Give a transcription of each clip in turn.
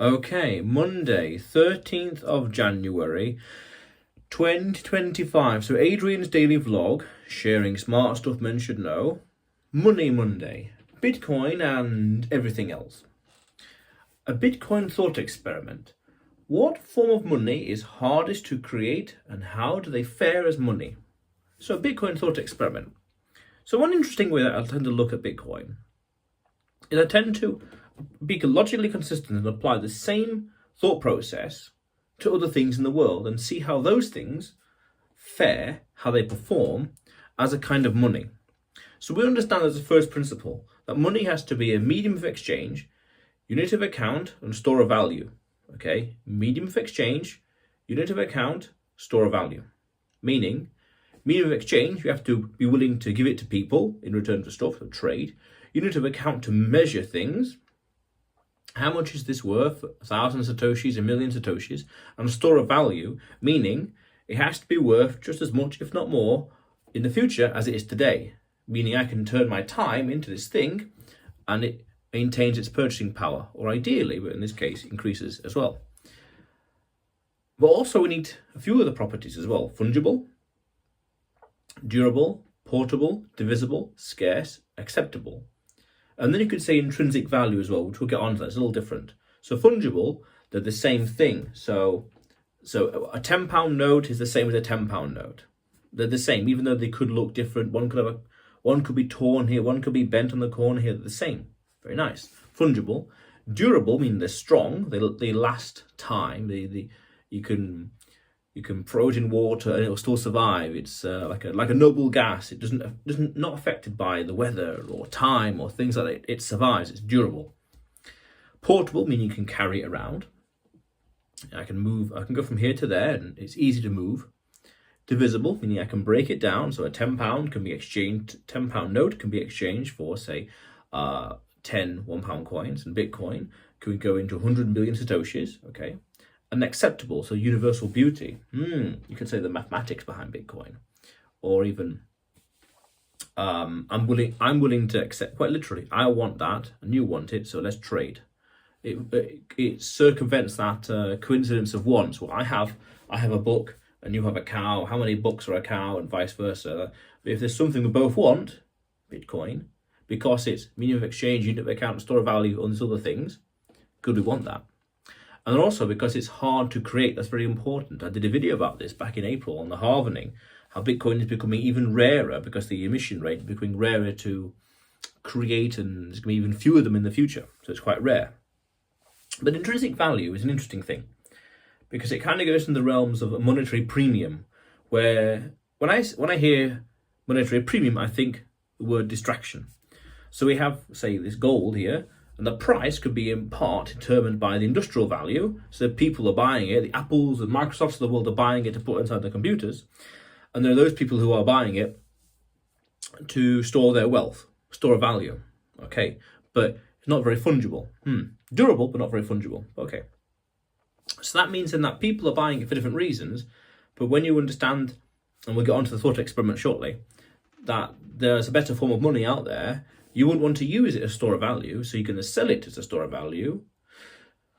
Okay, Monday, 13th of January, 2025. So Adrian's daily vlog, sharing smart stuff men should know. Money Monday, Bitcoin and everything else. A Bitcoin thought experiment. What form of money is hardest to create and how do they fare as money? So a Bitcoin thought experiment. So one interesting way that I tend to look at Bitcoin is I tend to be logically consistent and apply the same thought process to other things in the world and see how those things fare, how they perform as a kind of money. So we understand as a first principle that money has to be a medium of exchange, unit of account, and store of value. Okay, medium of exchange, unit of account, store of value. Meaning, medium of exchange, you have to be willing to give it to people in return for stuff, or trade. Unit of account to measure things. How much is this worth? 1,000 satoshis, 1,000,000 satoshis. And store of value, meaning it has to be worth just as much, if not more, in the future as it is today. Meaning I can turn my time into this thing and it maintains its purchasing power, or ideally, but in this case, increases as well. But also we need a few other properties as well. Fungible, durable, portable, divisible, scarce, acceptable. And then you could say intrinsic value as well, which we'll get on to. That's a little different. So fungible, they're the same thing. So a £10 note is the same as a £10 note. They're the same, even though they could look different. One could be torn here, one could be bent on the corner here. They're the same. Very nice. Fungible. Durable, meaning they're strong. They last time. You can throw it in water and it will still survive. It's like a noble gas. It doesn't not affected by the weather or time or things like that. It survives. It's durable. Portable, meaning you can carry it around. I can go from here to there and it's easy to move. Divisible, meaning I can break it down. So a £10 can be exchanged. £10 note can be exchanged for, say, 10 £1 coins, and Bitcoin could go into 100 million satoshis. Okay. And acceptable, so universal beauty. You could say the mathematics behind Bitcoin, or even I'm willing to accept. Quite literally, I want that, and you want it, so let's trade. It circumvents that coincidence of wants. Well, I have a book, and you have a cow. How many books are a cow, and vice versa? But if there's something we both want, Bitcoin, because it's medium of exchange, unit of account, store of value, all these other things, could we want that? And then also because it's hard to create, that's very important. I did a video about this back in April on the halvening, how Bitcoin is becoming even rarer because the emission rate is becoming rarer to create, and there's going to be even fewer of them in the future. So it's quite rare. But intrinsic value is an interesting thing because it kind of goes in the realms of a monetary premium, where when I hear monetary premium, I think the word distraction. So we have, say, this gold here, and the price could be in part determined by the industrial value. So people are buying it, the Apples and Microsofts of the world are buying it to put inside their computers. And there are those people who are buying it to store their wealth, store a value. Okay, but it's not very fungible. Durable, but not very fungible. Okay. So that means then that people are buying it for different reasons. But when you understand, and we'll get onto the thought experiment shortly, that there's a better form of money out there, you wouldn't want to use it as a store of value, so you can sell it as a store of value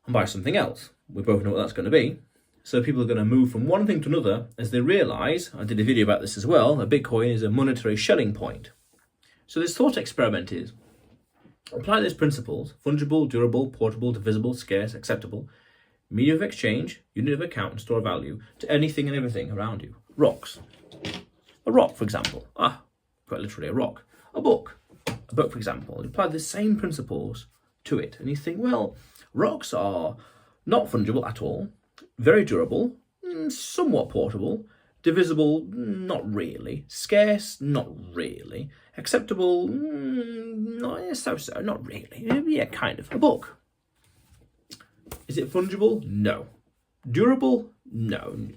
and buy something else. We both know what that's going to be. So people are going to move from one thing to another as they realize, I did a video about this as well, that Bitcoin is a monetary Schelling point. So this thought experiment is, apply these principles: fungible, durable, portable, divisible, scarce, acceptable, medium of exchange, unit of account, and store of value to anything and everything around you. Rocks. A rock, for example. Quite literally a rock. A book, for example. You apply the same principles to it. And you think, well, rocks are not fungible at all, very durable, somewhat portable, divisible, not really, scarce, not really, acceptable, so-so, not really, yeah, kind of. A book. Is it fungible? No. Durable? No.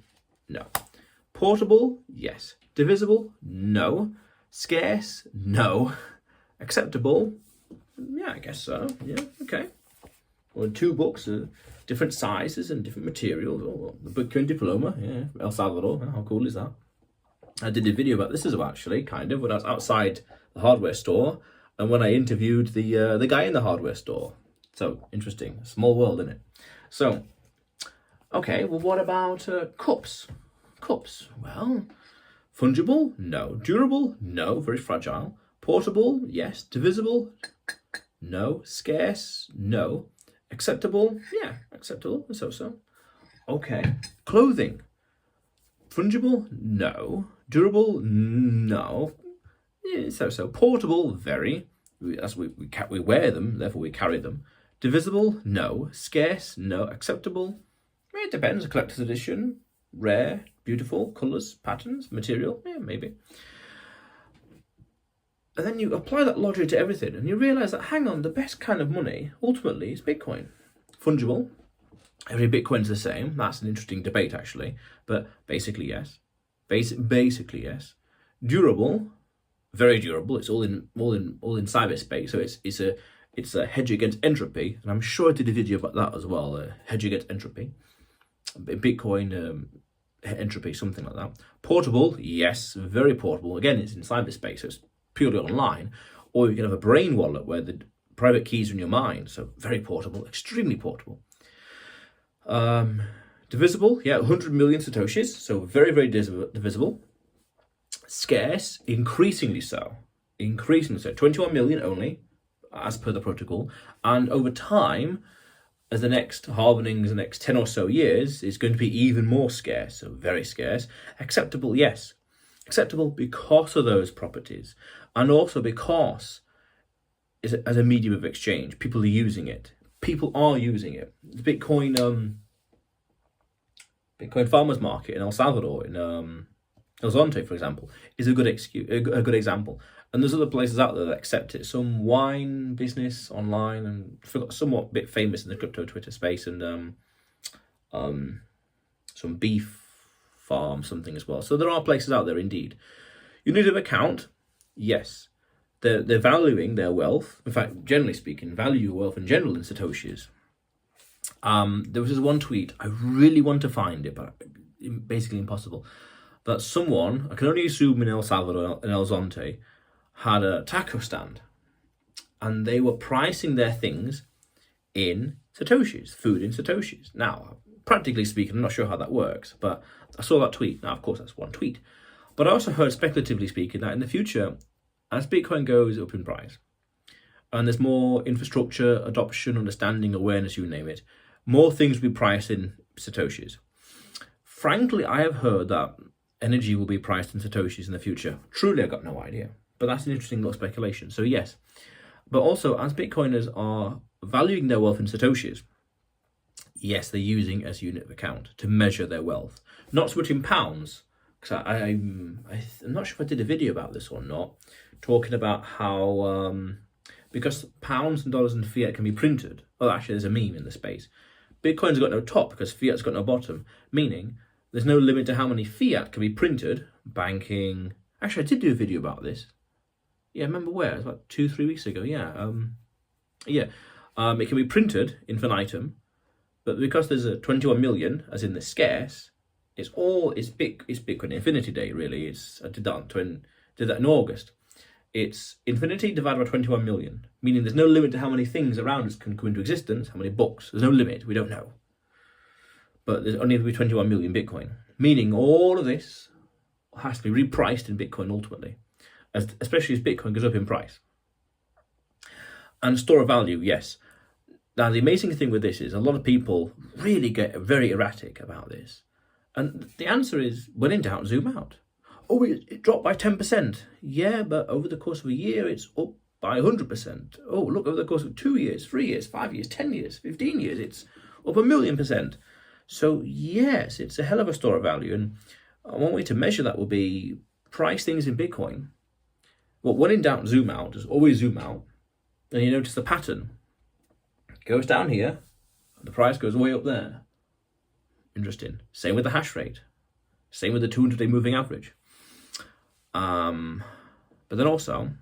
Portable? Yes. Divisible? No. Scarce? No. Acceptable? Yeah, I guess so. Yeah, okay. Well, 2 books, different sizes and different materials. Oh, the Bitcoin diploma, yeah, El Salvador. How cool is that? I did a video about this as well, actually, kind of, when I was outside the hardware store and when I interviewed the guy in the hardware store. So interesting, small world, isn't it? So, okay, well, what about cups? Cups, well, fungible? No. Durable? No. Very fragile. Portable? Yes. Divisible? No. Scarce? No. Acceptable? Yeah, acceptable. So. Okay. Clothing? Fungible? No. Durable? No. Yeah, so. Portable? Very. As we wear them, therefore we carry them. Divisible? No. Scarce? No. Acceptable? It depends. A collector's edition. Rare, beautiful, colours, patterns, material, yeah, maybe. And then you apply that logic to everything and you realise that, hang on, the best kind of money ultimately is Bitcoin. Fungible, every Bitcoin's the same. That's an interesting debate actually, but basically yes. Basically yes. Durable, very durable. It's all in cyberspace, so it's a hedge against entropy, and I'm sure I did a video about that as well. A hedge against entropy. Bitcoin entropy, something like that. Portable, yes, very portable. Again, it's in cyberspace, so it's purely online. Or you can have a brain wallet where the private keys are in your mind, so very portable, extremely portable. Divisible, yeah, 100 million satoshis, so very, very divisible. Scarce, increasingly so. 21 million only, as per the protocol. And over time, as the next halvenings, the next 10 or so years, is going to be even more scarce, so very scarce. Acceptable, yes. Acceptable because of those properties, and also because it's as a medium of exchange. People are using it. People are using it. The Bitcoin farmers market in El Salvador, in El Zonte, for example, is a good example. And there's other places out there that accept it. Some wine business online, and somewhat bit famous in the crypto Twitter space, and some beef farm, something as well. So there are places out there indeed. You need an account, yes. They're valuing their wealth. In fact, generally speaking, value your wealth in general in satoshis. There was this one tweet, I really want to find it, but basically impossible. That someone, I can only assume in El Salvador, in El Zonte, had a taco stand, and they were pricing their things in satoshis, food in satoshis. Now, practically speaking, I'm not sure how that works, but I saw that tweet. Now, of course, that's one tweet. But I also heard, speculatively speaking, that in the future, as Bitcoin goes up in price, and there's more infrastructure, adoption, understanding, awareness, you name it, more things will be priced in satoshis. Frankly, I have heard that energy will be priced in satoshis in the future. Truly, I've got no idea. But that's an interesting little speculation. So yes, but also as Bitcoiners are valuing their wealth in satoshis, yes, they're using as unit of account to measure their wealth. Not so much in pounds, because I'm not sure if I did a video about this or not, talking about how because pounds and dollars and fiat can be printed. Well, actually, there's a meme in the space. Bitcoin's got no top because fiat's got no bottom, meaning there's no limit to how many fiat can be printed. Banking. Actually, I did do a video about this. Yeah, remember where? It was about 2-3 weeks ago. Yeah, it can be printed infinitum, but because there's a 21 million, as in the scarce, it's Bitcoin Infinity Day. Really, I did that in August. It's infinity divided by 21 million, meaning there's no limit to how many things around us can come into existence. How many books? There's no limit. We don't know, but there's only going to be 21 million Bitcoin, meaning all of this has to be repriced in Bitcoin ultimately. Especially as Bitcoin goes up in price. And store of value, yes. Now, the amazing thing with this is a lot of people really get very erratic about this. And the answer is, when in doubt, zoom out. Oh, it dropped by 10%. Yeah, but over the course of a year, it's up by 100%. Oh, look, over the course of 2 years, 3 years, 5 years, 10 years, 15 years, it's up 1,000,000%. So, yes, it's a hell of a store of value. And one way to measure that will be price things in Bitcoin. Well, when in doubt, zoom out. Just always zoom out. And you notice the pattern. It goes down here. The price goes way up there. Interesting. Same with the hash rate. Same with the 200-day moving average. But then also,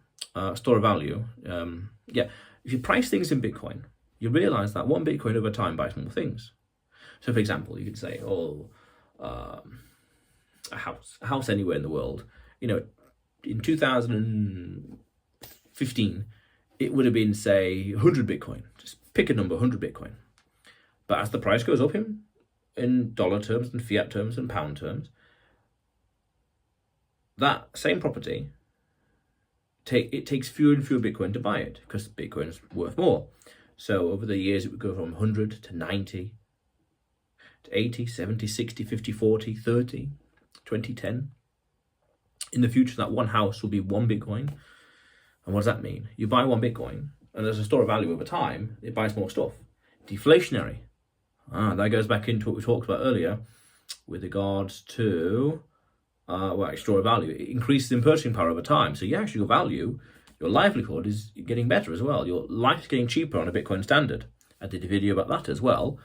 store of value. If you price things in Bitcoin, you realize that one Bitcoin over time buys more things. So, for example, you could say, a house anywhere in the world, in 2015, it would have been, say, 100 Bitcoin, just pick a number, 100 Bitcoin. But as the price goes up in dollar terms and fiat terms and pound terms, that same property, it takes fewer and fewer Bitcoin to buy it because Bitcoin is worth more. So over the years, it would go from 100 to 90 to 80, 70, 60, 50, 40, 30, 20, 10. In the future, that one house will be 1 Bitcoin. And what does that mean? You buy 1 Bitcoin, and as a store of value over time, it buys more stuff. Deflationary. That goes back into what we talked about earlier with regards to store of value. It increases in purchasing power over time. So yeah, actually your value, your livelihood is getting better as well. Your life is getting cheaper on a Bitcoin standard. I did a video about that as well.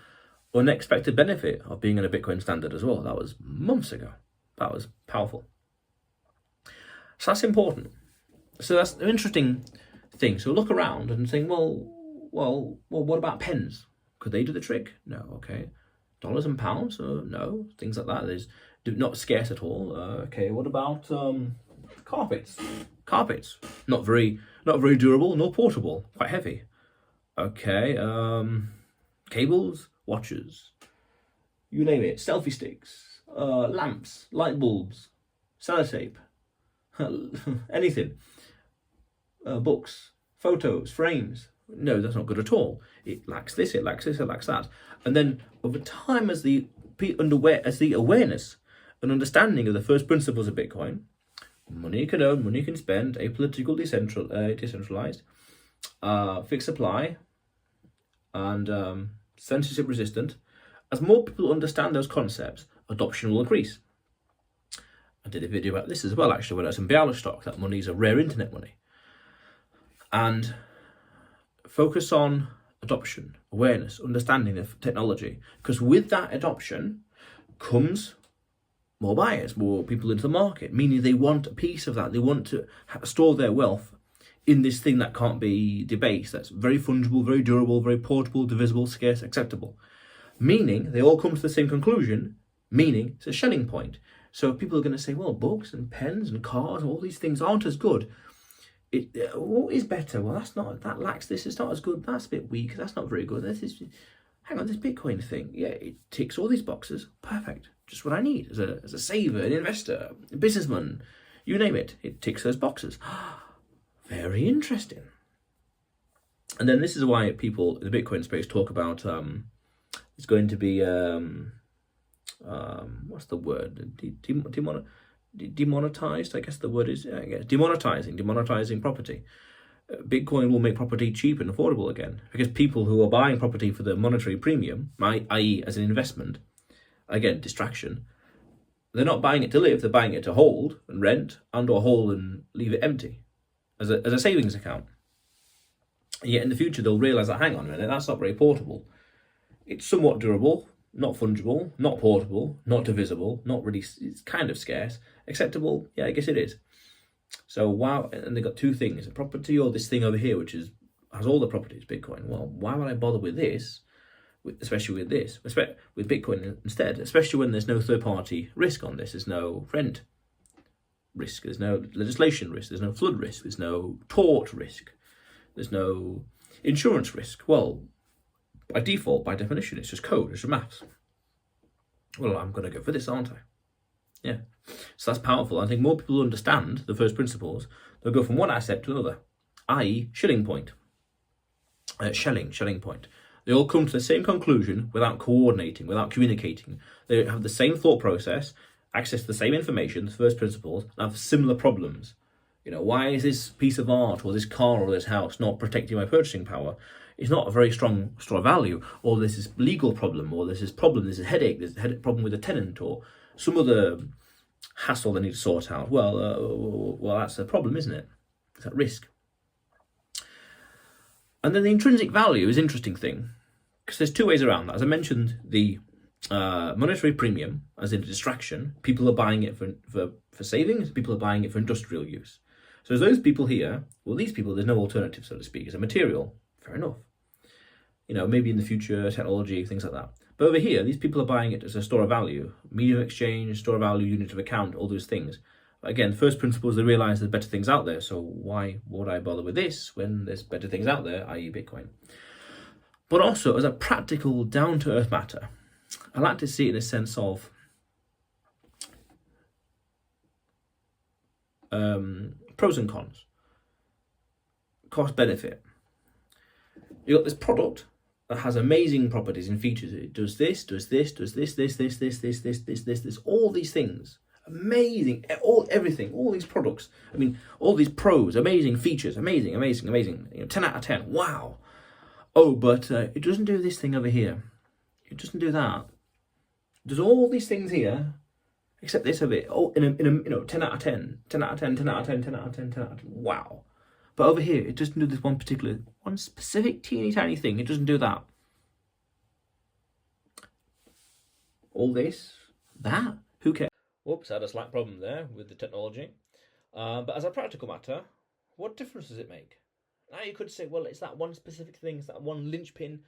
Unexpected benefit of being on a Bitcoin standard as well. That was months ago. That was powerful. So that's important. So that's an interesting thing. So look around and think, well, what about pens? Could they do the trick? No. Okay. Dollars and pounds? No. Things like that. There's not scarce at all. Okay. What about carpets? Carpets. Not very durable, nor portable. Quite heavy. Okay. Cables, watches, you name it. Selfie sticks, lamps, light bulbs, sellotape, anything. Books, photos, frames. No, that's not good at all. It lacks this, it lacks this, it lacks that. And then over time, as the awareness and understanding of the first principles of Bitcoin, money you can own, money you can spend, apolitical, decentralized, fixed supply, and censorship resistant. As more people understand those concepts, adoption will increase. I did a video about this as well, actually, when I was in Bialystok, that money is a rare internet money. And focus on adoption, awareness, understanding of technology. Because with that adoption comes more buyers, more people into the market, meaning they want a piece of that. They want to store their wealth in this thing that can't be debased, that's very fungible, very durable, very portable, divisible, scarce, acceptable. Meaning they all come to the same conclusion, meaning it's a Schelling point. So people are going to say, well, books and pens and cars, all these things aren't as good. What is better? Well, that lacks this, it's not as good, that's a bit weak, that's not very good. This Bitcoin thing, yeah, it ticks all these boxes, perfect, just what I need as a saver, an investor, a businessman, you name it, it ticks those boxes. Very interesting. And then this is why people in the Bitcoin space talk about it's going to be what's the word? Demonetized, I guess the word is demonetizing property. Bitcoin will make property cheap and affordable again, because people who are buying property for the monetary premium, i.e. as an investment, again, distraction, they're not buying it to live, they're buying it to hold and rent or hold and leave it empty as a savings account. And yet in the future, they'll realize that, hang on a minute, that's not very portable. It's somewhat durable, not fungible, not portable, not divisible, not really, it's kind of scarce. Acceptable? Yeah, I guess it is. So wow, and they've got two things, a property or this thing over here, which has all the properties, Bitcoin. Well, why would I bother with this, especially with Bitcoin instead, especially when there's no third-party risk on this, there's no rent risk, there's no legislation risk, there's no flood risk, there's no tort risk, there's no insurance risk. Well, by default, by definition, it's just code, it's just maths. Well, I'm going to go for this, aren't I? Yeah. So that's powerful. I think more people understand the first principles, they'll go from one asset to another, i.e. Schelling point. Schelling point. They all come to the same conclusion without coordinating, without communicating. They have the same thought process, access to the same information, the first principles, and have similar problems. You know, why is this piece of art or this car or this house not protecting my purchasing power? It's not a very strong store of value, or there's this legal problem, or there's this headache, there's a headache problem with a tenant, or some other hassle they need to sort out. Well, that's a problem, isn't it? It's at risk. And then the intrinsic value is an interesting thing, because there's two ways around that. As I mentioned, the monetary premium as a distraction, people are buying it for savings, people are buying it for industrial use. So as those people here, well, these people, there's no alternative, so to speak, as a material. Fair enough. You know, maybe in the future, technology, things like that. But over here, these people are buying it as a store of value, medium of exchange, store of value, unit of account, all those things. But again, first principles, they realize there's better things out there. So why would I bother with this when there's better things out there, i.e. Bitcoin? But also, as a practical, down-to-earth matter, I like to see it in a sense of pros and cons, cost benefit. You've got this product that has amazing properties and features. It does this, does this, does this, all these things. Amazing, everything, all these products. I mean, all these pros, amazing features, amazing. 10 out of 10, wow. Oh, but it doesn't do this thing over here. It doesn't do that. It does all these things here, except this of it. Oh, in a 10 out of 10, 10 out of 10, 10 out of 10, 10 out of 10, 10 out of 10. Wow. But over here, it doesn't do this one specific teeny tiny thing. It doesn't do that. All this, that, who cares? Whoops, I had a slight problem there with the technology. But as a practical matter, what difference does it make? Now you could say, well, it's that one specific thing, it's that one linchpin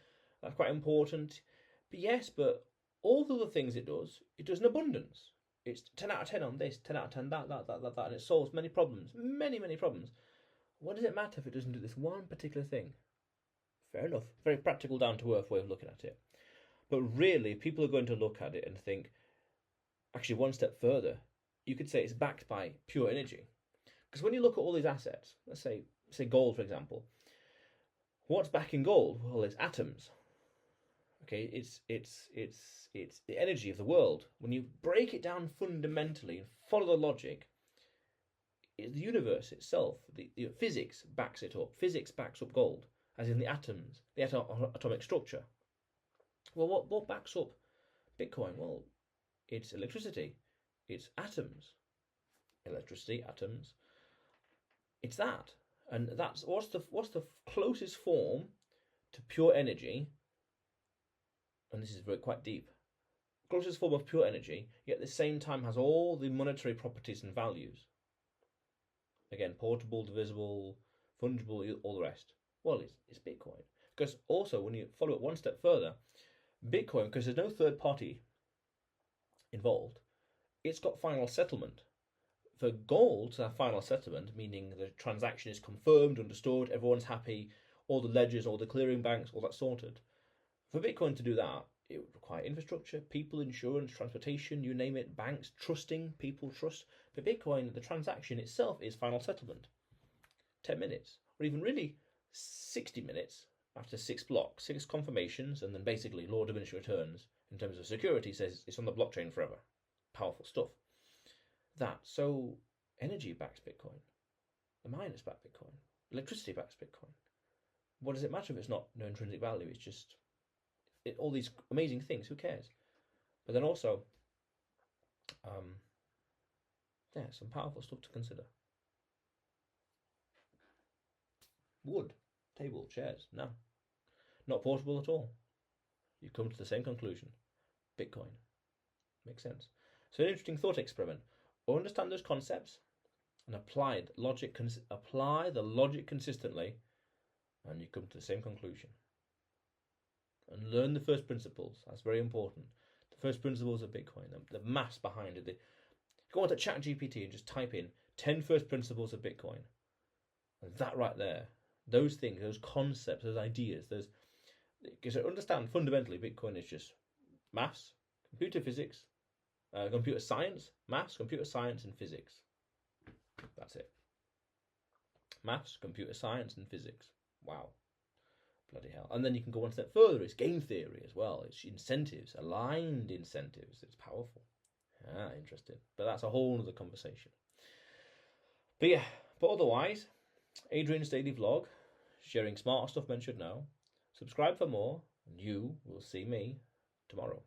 that's quite important. But yes, but all the other things it does in abundance. It's 10 out of 10 on this, 10 out of 10 that, and it solves many problems, many problems. What does it matter if it doesn't do this one particular thing? Fair enough. Very practical, down-to-earth way of looking at it. But really, people are going to look at it and think, actually, one step further, you could say it's backed by pure energy. Because when you look at all these assets, let's say gold, for example, what's backing gold? Well, it's atoms. Okay, it's the energy of the world. When you break it down fundamentally and follow the logic, the universe itself, the physics backs it up. Physics backs up gold, as in the atoms, the atomic structure. Well, what backs up Bitcoin? Well, it's electricity, it's atoms, electricity, atoms. It's that, and that's what's the closest form to pure energy. And this is quite deep. Closest form of pure energy, yet at the same time has all the monetary properties and values. Again, portable, divisible, fungible, all the rest. Well, it's Bitcoin. Because also, when you follow it one step further, Bitcoin, because there's no third party involved, it's got final settlement. For gold to have final settlement, meaning the transaction is confirmed, understood, everyone's happy, all the ledgers, all the clearing banks, all that sorted. For Bitcoin to do that, it would require infrastructure, people, insurance, transportation, you name it, banks, trusting, people trust. For Bitcoin, the transaction itself is final settlement. 10 minutes, or even really 60 minutes after 6 blocks, 6 confirmations, and then basically law of diminishing returns in terms of security says it's on the blockchain forever. Powerful stuff. So energy backs Bitcoin. The miners back Bitcoin. Electricity backs Bitcoin. What does it matter if it's not no intrinsic value? It's just all these amazing things. Who cares? But then also, some powerful stuff to consider. Wood, table, chairs, no. Not portable at all. You come to the same conclusion. Bitcoin. Makes sense. So an interesting thought experiment. Understand those concepts and apply the logic consistently, and you come to the same conclusion. And learn the first principles. That's very important. The first principles of Bitcoin, the maths behind it. Go on to ChatGPT and just type in 10 first principles of Bitcoin. And that right there, those things, those concepts, those ideas, because understand fundamentally Bitcoin is just maths, computer physics, computer science, maths, computer science, and physics. That's it. Maths, computer science, and physics. Wow. Bloody hell. And then you can go one step further. It's game theory as well. It's incentives, aligned incentives. It's powerful. Interesting. But that's a whole other conversation. But otherwise, Adrian's daily vlog, sharing smart stuff men should know. Subscribe for more, and you will see me tomorrow.